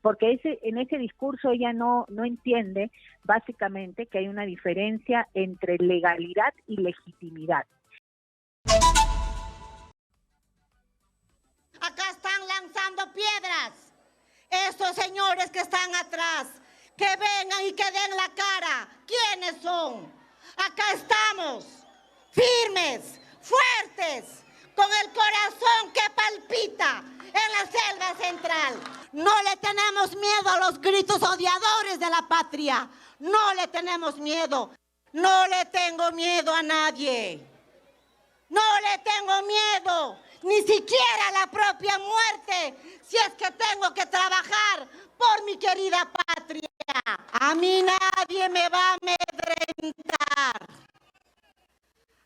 porque en ese discurso ella no entiende básicamente que hay una diferencia entre legalidad y legitimidad. Acá están lanzando piedras. Estos señores que están atrás, que vengan y que den la cara. ¿Quiénes son? Acá estamos, firmes, fuertes, con el corazón que palpita en la selva central. No le tenemos miedo a los gritos odiadores de la patria. No le tenemos miedo. No le tengo miedo a nadie. No le tengo miedo, ni siquiera a la propia muerte, si es que tengo que trabajar por mi querida patria. A mí nadie me va a amedrentar.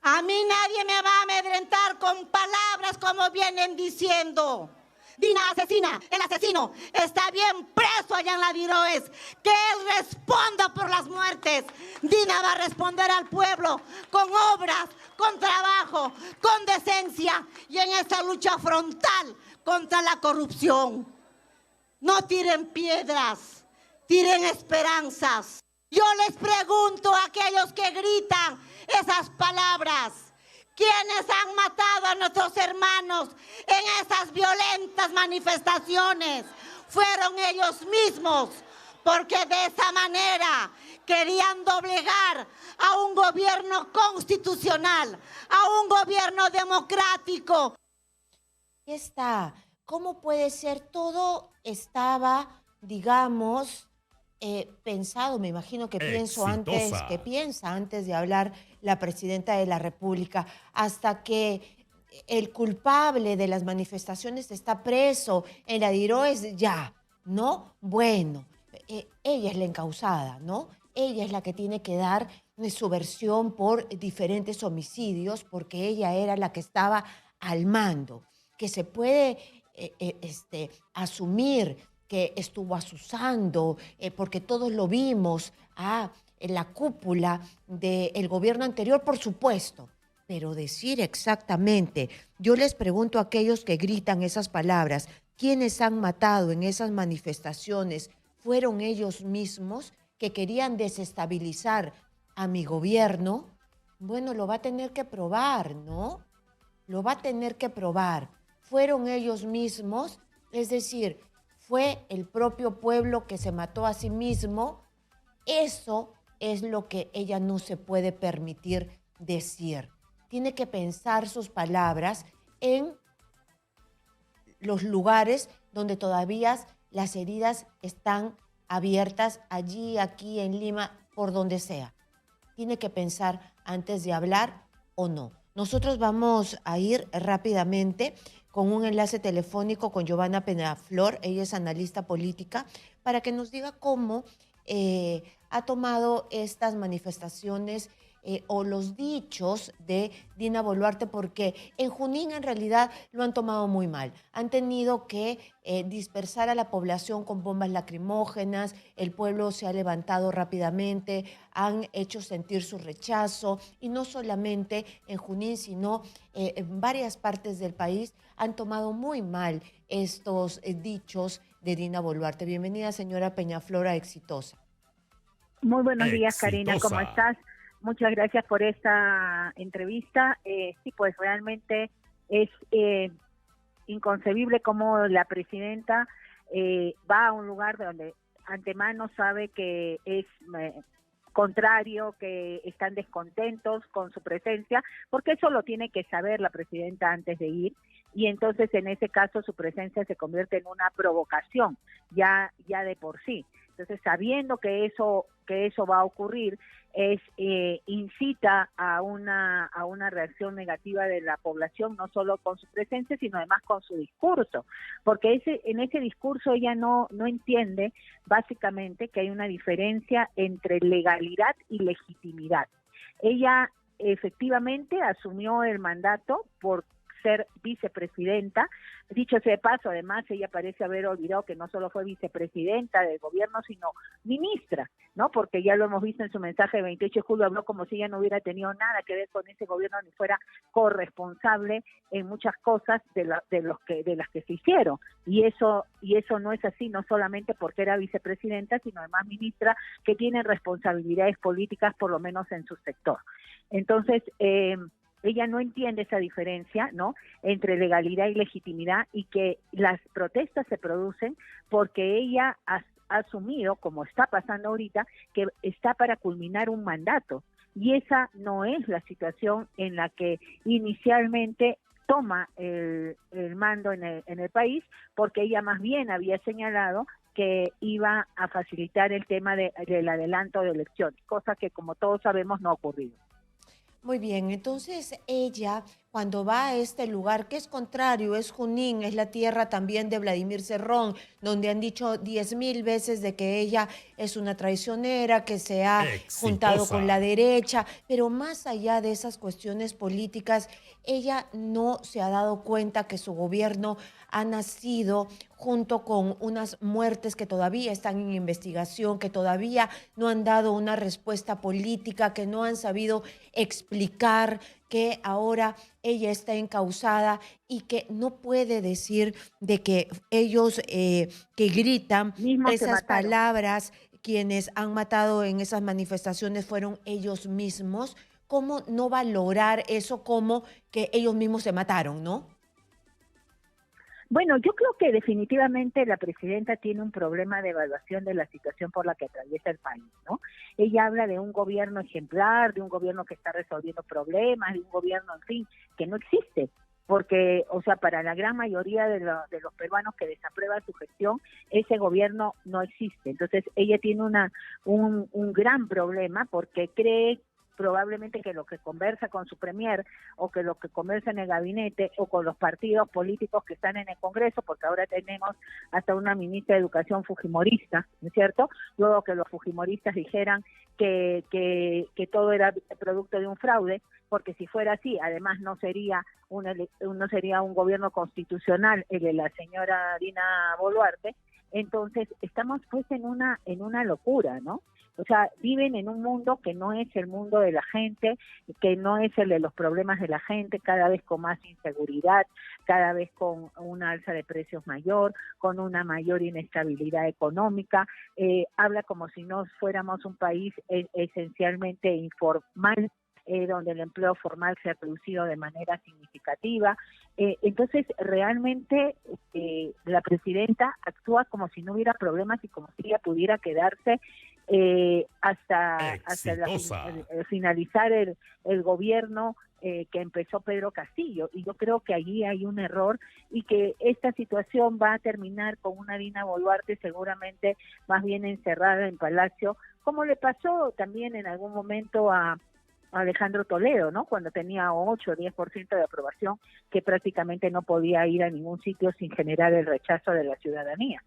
A mí nadie me va a amedrentar con palabras como vienen diciendo. Dina asesina, el asesino está bien preso allá en la Diroes. Que él responda por las muertes. Dina va a responder al pueblo con obras, con trabajo, con decencia y en esta lucha frontal contra la corrupción. No tiren piedras, tiren esperanzas. Yo les pregunto a aquellos que gritan esas palabras. ¿Quiénes han matado a nuestros hermanos en esas violentas manifestaciones? Fueron ellos mismos, porque de esa manera querían doblegar a un gobierno constitucional, a un gobierno democrático. Está. ¿Cómo puede ser? Todo estaba, digamos, pensado, me imagino que piensa antes de hablar la presidenta de la República, hasta que el culpable de las manifestaciones está preso en la Diroes, ya, ¿no? Bueno, ella es la encausada, ¿no? Ella es la que tiene que dar su versión por diferentes homicidios, porque ella era la que estaba al mando, que se puede asumir que estuvo asusando, porque todos lo vimos en la cúpula del gobierno anterior, por supuesto. Pero decir exactamente, yo les pregunto a aquellos que gritan esas palabras, ¿quiénes han matado en esas manifestaciones? ¿Fueron ellos mismos que querían desestabilizar a mi gobierno? Bueno, lo va a tener que probar, ¿no? Lo va a tener que probar. ¿Fueron ellos mismos? Es decir, ¿fue el propio pueblo que se mató a sí mismo? Eso es lo que ella no se puede permitir decir. Tiene que pensar sus palabras en los lugares donde todavía las heridas están abiertas, allí, aquí, en Lima, por donde sea. Tiene que pensar antes de hablar o no. Nosotros vamos a ir rápidamente con un enlace telefónico con Giovanna Peñaflor, ella es analista política, para que nos diga cómo ha tomado estas manifestaciones o los dichos de Dina Boluarte, porque en Junín en realidad lo han tomado muy mal. Han tenido que dispersar a la población con bombas lacrimógenas, el pueblo se ha levantado rápidamente, han hecho sentir su rechazo, y no solamente en Junín, sino en varias partes del país han tomado muy mal estos dichos de Dina Boluarte. Bienvenida, señora Peñaflor, a Exitosa. Muy buenos días, Karina, ¿cómo estás? Muchas gracias por esta entrevista. Sí, pues realmente es inconcebible cómo la presidenta va a un lugar donde antemano sabe que es contrario, que están descontentos con su presencia, porque eso lo tiene que saber la presidenta antes de ir, y entonces en ese caso su presencia se convierte en una provocación, ya de por sí. Entonces, sabiendo que eso va a ocurrir, incita a una reacción negativa de la población, no solo con su presencia, sino además con su discurso, porque en ese discurso ella no entiende básicamente que hay una diferencia entre legalidad y legitimidad. Ella efectivamente asumió el mandato por ser vicepresidenta. Dicho sea de paso, además, ella parece haber olvidado que no solo fue vicepresidenta del gobierno, sino ministra, ¿no? Porque ya lo hemos visto en su mensaje de 28 de julio, habló como si ella no hubiera tenido nada que ver con ese gobierno ni fuera corresponsable en muchas cosas de las que se hicieron. Y eso no es así, no solamente porque era vicepresidenta, sino además ministra que tiene responsabilidades políticas, por lo menos en su sector. Entonces, ella no entiende esa diferencia, ¿no?, entre legalidad y legitimidad, y que las protestas se producen porque ella ha asumido, como está pasando ahorita, que está para culminar un mandato. Y esa no es la situación en la que inicialmente toma el mando en el país, porque ella más bien había señalado que iba a facilitar el tema del adelanto de elecciones, cosa que, como todos sabemos, no ha ocurrido. Muy bien, entonces ella cuando va a este lugar, que es contrario, es Junín, es la tierra también de Vladimir Cerrón, donde han dicho 10.000 veces de que ella es una traicionera, que se ha juntado con la derecha, pero más allá de esas cuestiones políticas, ella no se ha dado cuenta que su gobierno ha nacido junto con unas muertes que todavía están en investigación, que todavía no han dado una respuesta política, que no han sabido explicar, que ahora ella está encausada y que no puede decir de que ellos que gritan esas palabras, quienes han matado en esas manifestaciones fueron ellos mismos. ¿Cómo no valorar eso como que ellos mismos se mataron, no? Bueno, yo creo que definitivamente la presidenta tiene un problema de evaluación de la situación por la que atraviesa el país, ¿no? Ella habla de un gobierno ejemplar, de un gobierno que está resolviendo problemas, de un gobierno, en fin, que no existe, porque, o sea, para la gran mayoría de los peruanos que desaprueban su gestión, ese gobierno no existe. Entonces, ella tiene un gran problema porque cree probablemente que lo que conversa con su premier o que lo que conversa en el gabinete o con los partidos políticos que están en el Congreso, porque ahora tenemos hasta una ministra de Educación fujimorista, ¿no es cierto? Luego que los fujimoristas dijeran que todo era producto de un fraude, porque si fuera así, además no sería un gobierno constitucional el de la señora Dina Boluarte. Entonces estamos pues en una locura, ¿no? O sea, viven en un mundo que no es el mundo de la gente, que no es el de los problemas de la gente, cada vez con más inseguridad, cada vez con una alza de precios mayor, con una mayor inestabilidad económica. Habla como si no fuéramos un país esencialmente informal, donde el empleo formal se ha reducido de manera significativa. Entonces, realmente la presidenta actúa como si no hubiera problemas y como si ella pudiera quedarse hasta finalizar el gobierno que empezó Pedro Castillo. Y yo creo que allí hay un error y que esta situación va a terminar con una Dina Boluarte seguramente más bien encerrada en Palacio, como le pasó también en algún momento a Alejandro Toledo, ¿no? Cuando tenía 8 o 10% de aprobación, que prácticamente no podía ir a ningún sitio sin generar el rechazo de la ciudadanía.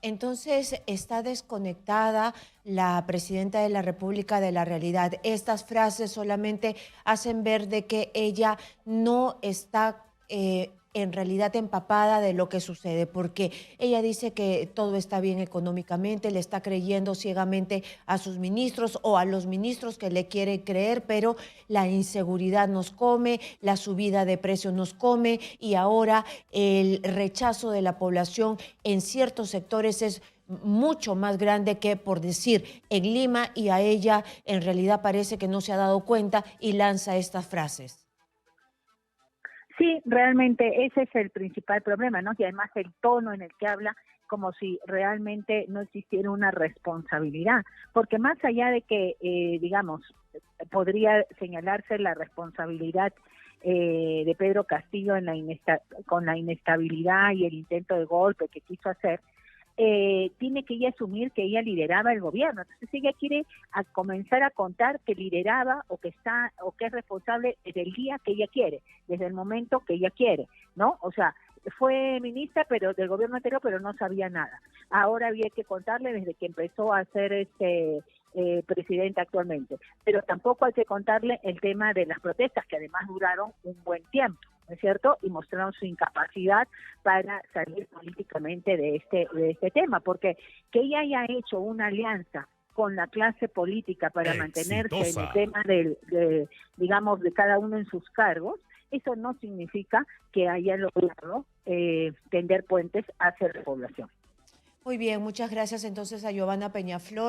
Entonces, está desconectada la presidenta de la República de la realidad. Estas frases solamente hacen ver de que ella no está en realidad empapada de lo que sucede, porque ella dice que todo está bien económicamente, le está creyendo ciegamente a sus ministros o a los ministros que le quieren creer, pero la inseguridad nos come, la subida de precios nos come y ahora el rechazo de la población en ciertos sectores es mucho más grande que, por decir, en Lima, y a ella en realidad parece que no se ha dado cuenta y lanza estas frases. Sí, realmente ese es el principal problema, ¿no? Y además el tono en el que habla, como si realmente no existiera una responsabilidad, porque más allá de que, digamos, podría señalarse la responsabilidad de Pedro Castillo con la inestabilidad y el intento de golpe que quiso hacer, tiene que ella asumir que ella lideraba el gobierno. Entonces ella quiere comenzar a contar que lideraba o que es responsable desde el día que ella quiere, desde el momento que ella quiere, ¿no? O sea, fue ministra pero del gobierno anterior, pero no sabía nada. Ahora había que contarle desde que empezó a ser presidenta actualmente. Pero tampoco hay que contarle el tema de las protestas, que además duraron un buen tiempo. ¿no es cierto? Y mostraron su incapacidad para salir políticamente de este tema, porque que ella haya hecho una alianza con la clase política para mantenerse en el tema digamos, de cada uno en sus cargos, eso no significa que haya logrado tender puentes hacia la población. Muy bien, muchas gracias entonces a Giovanna Peñaflor.